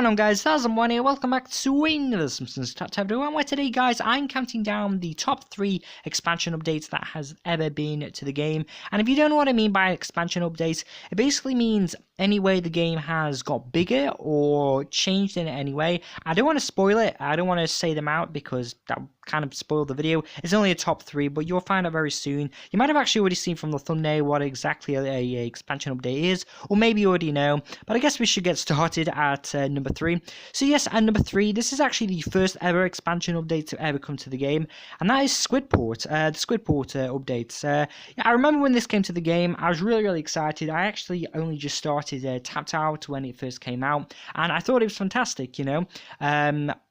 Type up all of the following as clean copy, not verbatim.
going on, guys? One here. Welcome back to another Simpsons Top 10 video. And where today, guys, I'm counting down the top 3 expansion updates that has ever been to the game. And if you don't know what I mean by expansion updates, it basically means any way the game has got bigger or changed in any way. I don't want to spoil it. I don't want to say them out because that would kind of spoil the video. It's only a top 3, but you'll find out very soon. You might have actually already seen from the thumbnail what exactly a expansion update is, or maybe you already know. But I guess we should get started at number 3. So yes, at number 3, this is actually the first ever expansion update to ever come to the game, and that is Squid Port, the Squid Port updates. Yeah, I remember when this came to the game, I was really excited. I actually only just started Tapped Out when it first came out, and I thought it was fantastic, you know.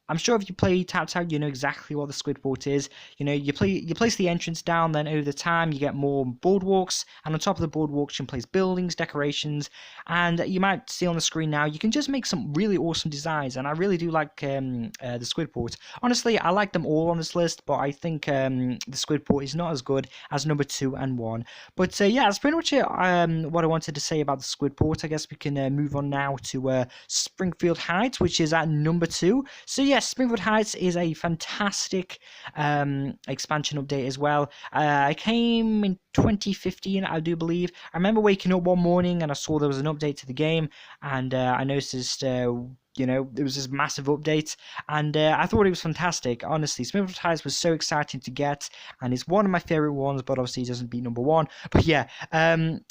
I'm sure if you play Tapped Out, you know exactly what the Squid Port is. You know, you place the entrance down, then over the time you get more boardwalks, and on top of the boardwalks you can place buildings, decorations, and you might see on the screen now, you can just make some really awesome designs, and I really do like the Squid Port. Honestly, I like them all on this list, but I think the Squid Port is not as good as number 2 and 1. But yeah, that's pretty much it, what I wanted to say about the Squid Port. I guess we can move on now to Springfield Heights, which is at number 2. So yeah, yes, Springfield Heights is a fantastic expansion update as well. It came in 2015, I do believe. I remember waking up one morning and I saw there was an update to the game, and I noticed, you know, there was this massive update, and I thought it was fantastic. Honestly, Springfield Heights was so exciting to get, and it's one of my favorite ones, but obviously it doesn't beat number 1. But yeah,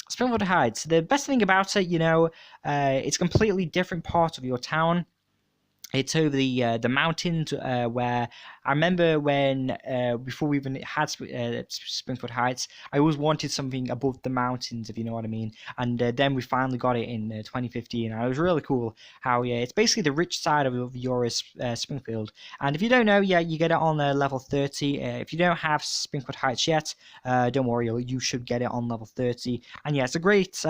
Springfield Heights, the best thing about it, you know, it's a completely different part of your town. It's over the mountains, where I remember when before we even had Springfield Heights, I always wanted something above the mountains, if you know what I mean. And then we finally got it in 2015, and it was really cool how it's basically the rich side of your Springfield. And if you don't know, yeah, you get it on level 30. If you don't have Springfield Heights yet, don't worry, you should get it on level 30. And yeah, it's a great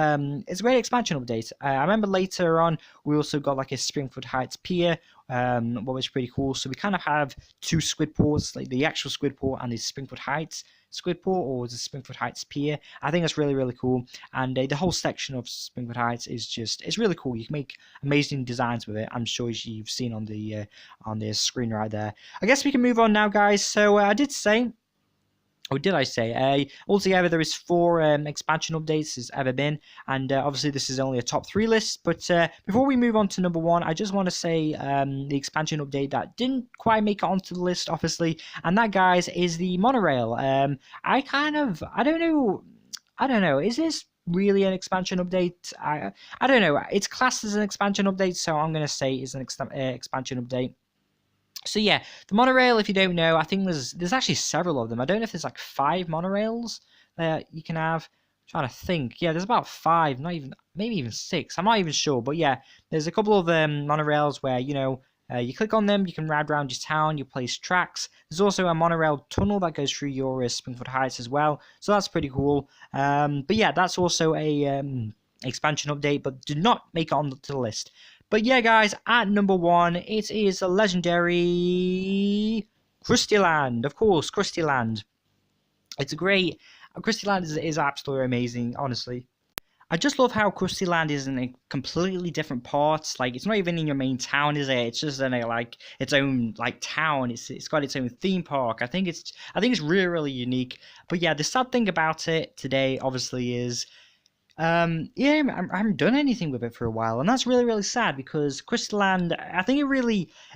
expansion update. I remember later on we also got like a Springfield Heights pier, what was pretty cool. So we kind of have 2 Squid Ports, like the actual Squid Port and the Springfield Heights Squid Port, or the Springfield Heights pier. I think that's really cool, and the whole section of Springfield Heights is it's really cool. You can make amazing designs with it. I'm sure you've seen on the screen right there. I guess we can move on now, guys. So I did say, or did I say, altogether there is 4 expansion updates has ever been, and obviously this is only a top 3 list. But before we move on to number 1, I just want to say the expansion update that didn't quite make it onto the list, obviously, and that, guys, is the Monorail. I don't know, is this really an expansion update? I don't know. It's classed as an expansion update, so I'm going to say it's an expansion update. So yeah, the Monorail, if you don't know, I think there's actually several of them. I don't know if there's like 5 monorails that you can have. I'm trying to think. Yeah, there's about 5, maybe even 6. I'm not even sure. But yeah, there's a couple of monorails where, you know, you click on them, you can ride around your town, you place tracks. There's also a monorail tunnel that goes through your Springfield Heights as well. So that's pretty cool. But yeah, that's also a expansion update, but did not make it onto the list. But yeah, guys, at number 1, it is a legendary Krustyland. Of course, Krustyland. It's a great... Krustyland is absolutely amazing, honestly. I just love how Krustyland is in a completely different part. Like, it's not even in your main town, is it? It's just in a, like, its own, like, town. It's got its own theme park. I think it's really unique. But yeah, the sad thing about it today, obviously, is... yeah, I haven't done anything with it for a while, and that's really sad, because Krustyland, I think it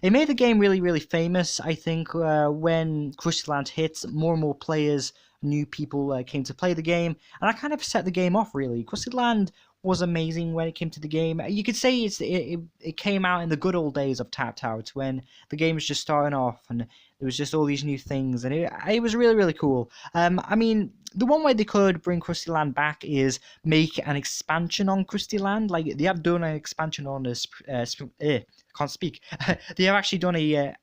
made the game really famous. I think when Krustyland hit, more and more players, new people came to play the game, and I kind of set the game off, really. Krustyland was amazing when it came to the game. You could say it came out in the good old days of Tapped Out, when the game was just starting off and there was just all these new things, and it was really cool. I mean, the one way they could bring Krustyland back is make an expansion on Krustyland. Like, they have done an expansion on this. Can't speak. They have actually done a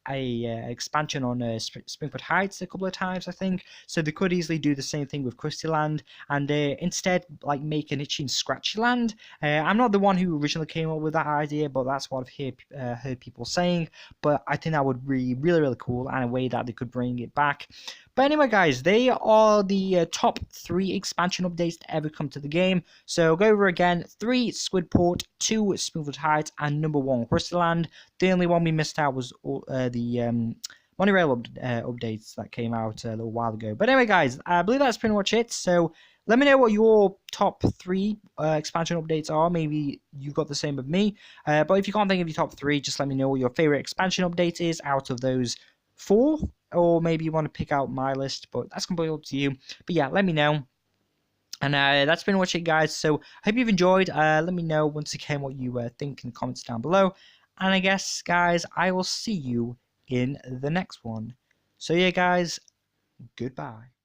expansion on Springfield Heights a couple of times, I think. So they could easily do the same thing with Krustyland, and instead, like, make an Itchy and Scratchy Land. I'm not the one who originally came up with that idea, but that's what I've heard people saying. But I think that would be really cool, and a way that they could bring it back. But anyway, guys, they are the top 3 expansion updates to ever come to the game. So go over again: 3 Squid Port, 2 Springfield Heights, and number 1 Krustyland. The only one we missed out was the Monorail updates that came out a little while ago. But anyway, guys, I believe that's pretty much it. So let me know what your top 3 expansion updates are. Maybe you got the same with me. But if you can't think of your top 3, just let me know what your favorite expansion update is out of those 4. Or maybe you want to pick out my list, but that's completely up to you. But yeah, let me know. And that's pretty much it, guys. So I hope you've enjoyed. Let me know once again what you think in the comments down below. And I guess, guys, I will see you in the next one. So yeah, guys, goodbye.